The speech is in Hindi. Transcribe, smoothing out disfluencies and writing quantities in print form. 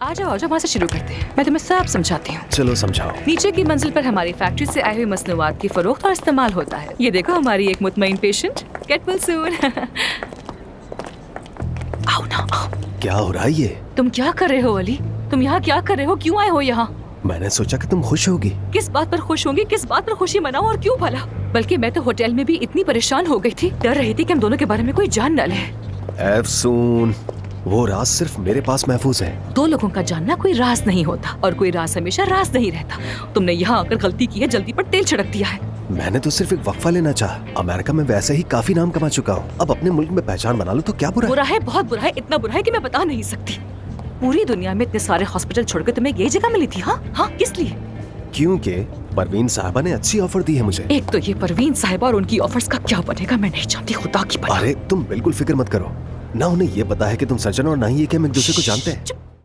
आ जाओ वहाँ से शुरू करते हैं। मैं तुम्हें सब समझाती हूँ। चलो समझाओ। नीचे की मंजिल पर हमारी फैक्ट्री से आए हुए मसनूआत की फरोख्त और इस्तेमाल होता है। ये देखो हमारी एक मुतमईन पेशेंट। Get well soon. आओ ना आओ। क्या हो रहा है ये? तुम क्या कर रहे हो अली? तुम यहाँ क्या कर रहे हो? क्यों आए हो यहाँ? मैंने सोचा कि तुम खुश होगी। किस बात पर खुश होंगी? किस बात पर खुशी मनाऊं और क्यों भला? बल्कि मैं तो होटल में भी इतनी परेशान हो गई थी, डर रही थी कि हम दोनों के बारे में कोई जान न ले। एफसून, वो राज सिर्फ मेरे पास महफूज है। दो लोगों का जानना कोई राज नहीं होता और कोई राज हमेशा राज नहीं रहता। तुमने यहाँ आकर गलती की है, जल्दी पर तेल छिड़क दिया है। मैंने तो सिर्फ एक वक्फा लेना चाहा। अमेरिका में वैसे ही काफी नाम कमा चुका हूँ। अब अपने मुल्क में पहचान बना लूं तो क्या बुरा है? बुरा है, बहुत बुरा है, इतना बुरा है कि मैं बता नहीं सकती। पूरी दुनिया में इतने सारे हॉस्पिटल छोड़कर तुम्हें यही जगह मिली थी? हाँ हाँ, किस लिए? क्योंकि परवीन साहबा ने अच्छी ऑफर दी है मुझे। एक तो ये परवीन साहिबा और उनकी ऑफर्स का क्या बनेगा मैं नहीं जानती, खुदा की पनाह। अरे तुम बिल्कुल फिक्र मत करो। ना उन्हें ये पता है कि तुम सर्जन और ना ही ये कि हम एक दूसरे को जानते हैं। चुप